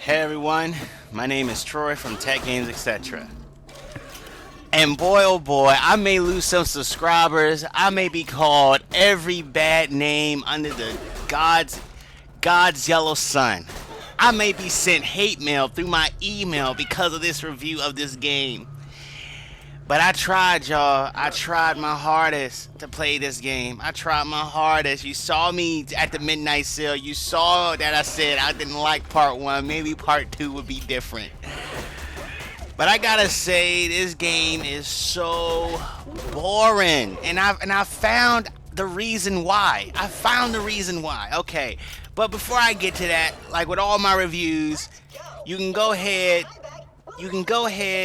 Hey everyone, my name is Troy from Tech Games Etc. And boy oh boy, I may lose some subscribers. I may be called every bad name under the God's yellow sun. I may be sent hate mail through my email because of this review of this game. But I tried, y'all. I tried my hardest to play this game. I tried my hardest. You saw me at the midnight sale. You saw that I said I didn't like part 1. Maybe part 2 would be different. But I gotta say, this game is so boring. And I found the reason why. Okay. But before I get to that, like with all my reviews, you can go ahead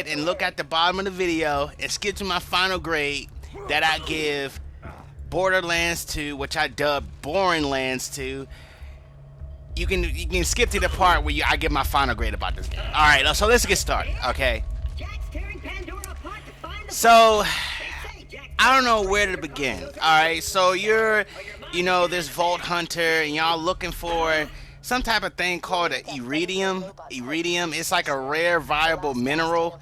and look at the bottom of the video and skip to my final grade that I give Borderlands 2, which I dub Borderlands 2. You can skip to the part where I give my final grade about this game. All right, so let's get started. Okay. So I don't know where to begin. All right, so you're this Vault Hunter and y'all looking for some type of thing called an iridium. It's like a rare viable mineral.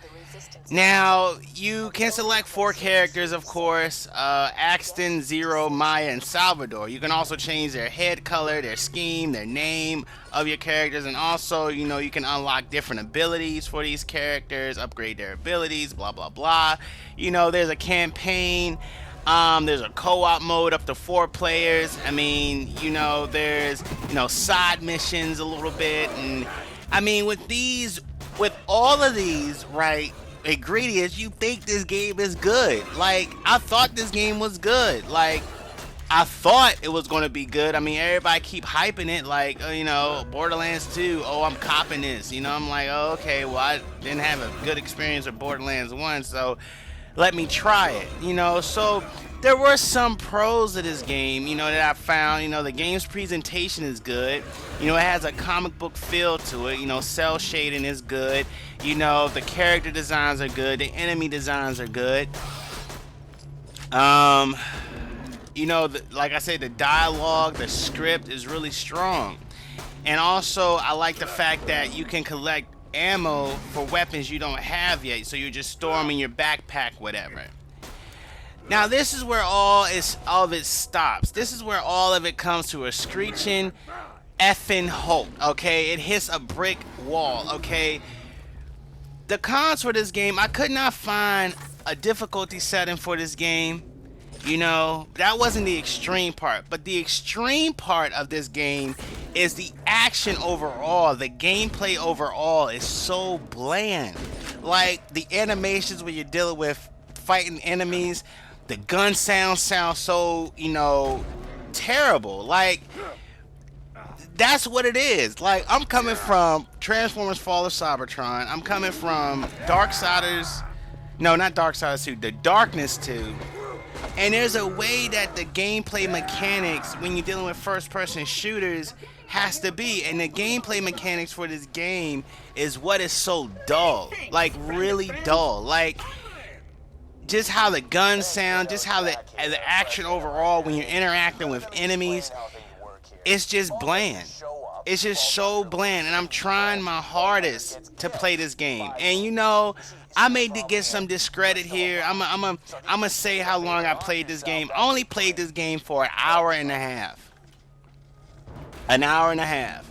Now you can select 4 characters, of course: Axton, Zero, Maya, and Salvador. You can also change their head color, their scheme, their name of your characters, and also you can unlock different abilities for these characters, upgrade their abilities, blah blah blah. There's a campaign. There's a co-op mode up to 4 players. I mean, there's side missions a little bit, and I mean with all of these right ingredients, you think this game is good. Like, I thought this game was good. Like, I thought it was going to be good. I mean, everybody keep hyping it like, Borderlands 2, oh, I'm copping this. I'm like, oh, okay, well, I didn't have a good experience with Borderlands 1, so let me try it. So there were some pros of this game, that I found. The game's presentation is good. It has a comic book feel to it. Cell shading is good. The character designs are good. The enemy designs are good. Like I said, the dialogue, the script is really strong. And also, I like the fact that you can collect ammo for weapons you don't have yet, so you just store them in your backpack, whatever. Now this is where all of it stops. This is where all of it comes to a screeching effing halt. Okay, it hits a brick wall. Okay, the cons for this game, I could not find a difficulty setting for this game. That wasn't the extreme part, but the extreme part of this game is the action overall. The gameplay overall is so bland. Like, the animations when you're dealing with fighting enemies, the gun sound so, terrible. Like, that's what it is. Like, I'm coming from Transformers Fall of Cybertron. I'm coming from Darksiders. No, not Darksiders 2. The Darkness 2. And there's a way that the gameplay mechanics, when you're dealing with first-person shooters, has to be. And the gameplay mechanics for this game is what is so dull. Like, really dull. Like, just how the guns sound, just how the action overall when you're interacting with enemies, it's just bland. It's just so bland. And I'm trying my hardest to play this game. And I may get some discredit here. I'm gonna say how long I played this game. I only played this game for an hour and a half. An hour and a half.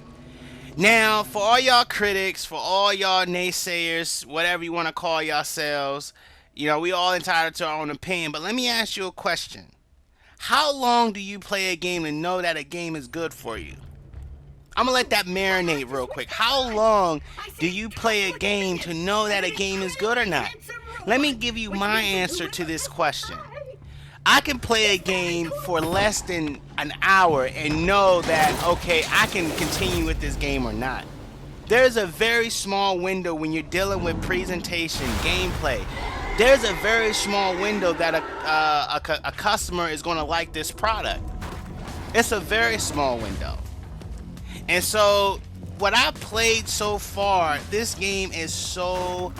Now, for all y'all critics, for all y'all naysayers, whatever you want to call yourselves, we all entitled to our own opinion. But let me ask you a question. How long do you play a game to know that a game is good for you? I'm gonna let that marinate real quick. How long do you play a game to know that a game is good or not? Let me give you my answer to this question. I can play a game for less than an hour and know that, okay, I can continue with this game or not. There's a very small window when you're dealing with presentation, gameplay. There's a very small window that a customer is going to like this product. It's a very small window. And so, what I played so far, this game is so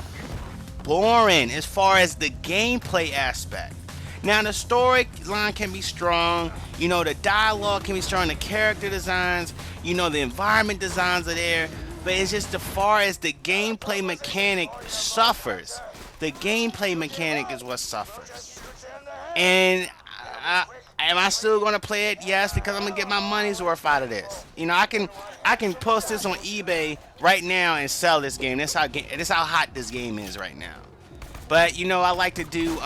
boring as far as the gameplay aspect. Now, the storyline can be strong, the dialogue can be strong, the character designs, the environment designs are there, but it's just as far as the gameplay mechanic suffers. The gameplay mechanic is what suffers. And am I still gonna play it? Yes, because I'm gonna get my money's worth out of this. You know, I can post this on eBay right now and sell this game. That's how hot this game is right now. But you know, I like to do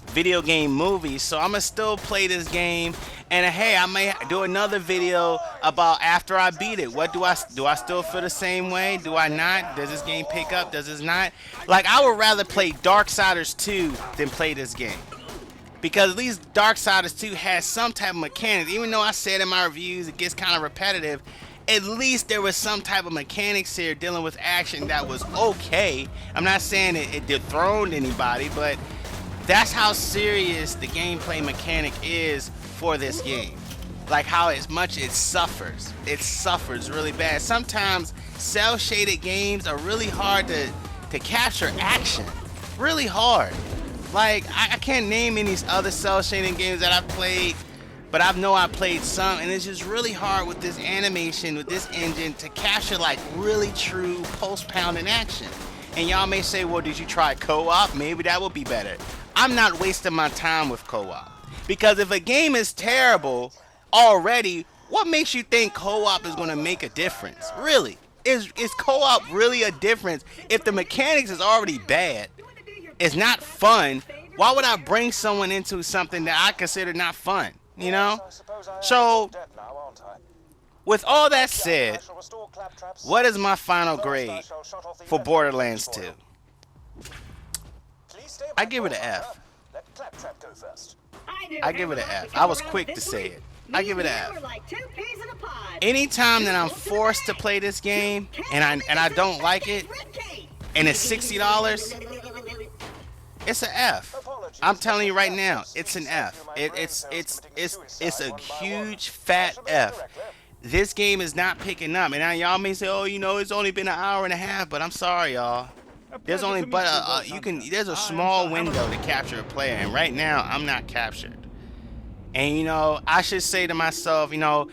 video game movies, so I'm gonna still play this game. And hey, I may do another video about after I beat it. What do I still feel the same way? Do I not? Does this game pick up? Does it not? Like, I would rather play Darksiders 2 than play this game, because at least Darksiders 2 has some type of mechanics. Even though I said in my reviews it gets kind of repetitive, at least there was some type of mechanics here dealing with action that was okay. I'm not saying it dethroned anybody, but that's how serious the gameplay mechanic is for this game. Like how as much it suffers really bad. Sometimes cell shaded games are really hard to capture action. Really hard. Like I can't name any other cell shading games that I've played, but I know I played some, and it's just really hard with this animation, with this engine, to capture like really true post-pounding action. And y'all may say, well, did you try co-op? Maybe that would be better. I'm not wasting my time with co-op, because if a game is terrible already, what makes you think co-op is going to make a difference? Really? Is co-op really a difference if the mechanics is already bad? It's not fun. Why would I bring someone into something that I consider not fun? You know? So, with all that said, what is my final grade for Borderlands 2? I give it an F. I give it an F. I was quick to say it. I give it an F. Anytime that I'm forced to play this game and I don't like it, and it's $60, it's an F. I'm telling you right now, it's an F. It's a huge fat F. This game is not picking up. And now y'all may say, oh, you know, it's only been an hour and a half, but I'm sorry, y'all. There's only there's a small window to capture a player, and right now I'm not captured. And you know, I should say to myself, you know,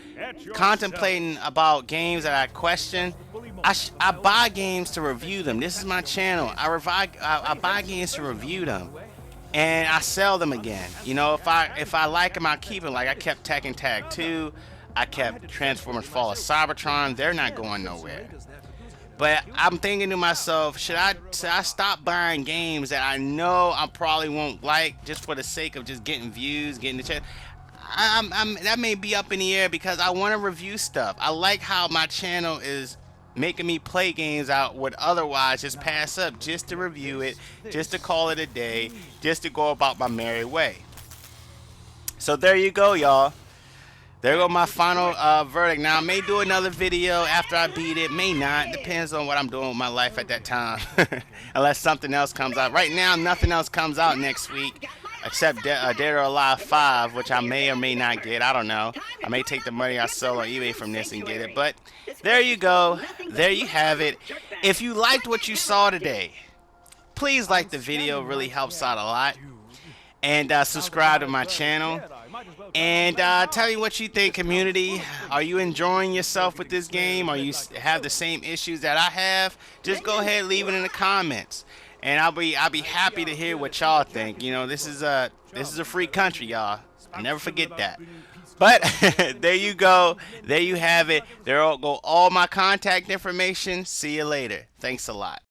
contemplating about games that I question, I buy games to review them. This is my channel. I buy games to review them, and I sell them again. You know, if I like them, I keep them. Like I kept Tekken Tag 2, I kept Transformers Fall of Cybertron. They're not going nowhere. But I'm thinking to myself, should I stop buying games that I know I probably won't like just for the sake of just getting views, getting the chat? That may be up in the air, because I want to review stuff. I like how my channel is making me play games I would otherwise just pass up, just to review it, just to call it a day, just to go about my merry way. So there you go, y'all. There go my final verdict. Now, I may do another video after I beat it, may not. Depends on what I'm doing with my life at that time. Unless something else comes out. Right now, nothing else comes out next week except Dead or Alive 5, which I may or may not get. I don't know. I may take the money I sell on eBay from this and get it. But there you go. There you have it. If you liked what you saw today, please like the video. It really helps out a lot. And subscribe to my channel. And tell me what you think, community. Are you enjoying yourself with this game? Or you have the same issues that I have? Just go ahead and leave it in the comments, and I'll be happy to hear what y'all think. You know, this is a free country, y'all. Never forget that. But there you go. There you have it. There go all my contact information. See you later. Thanks a lot.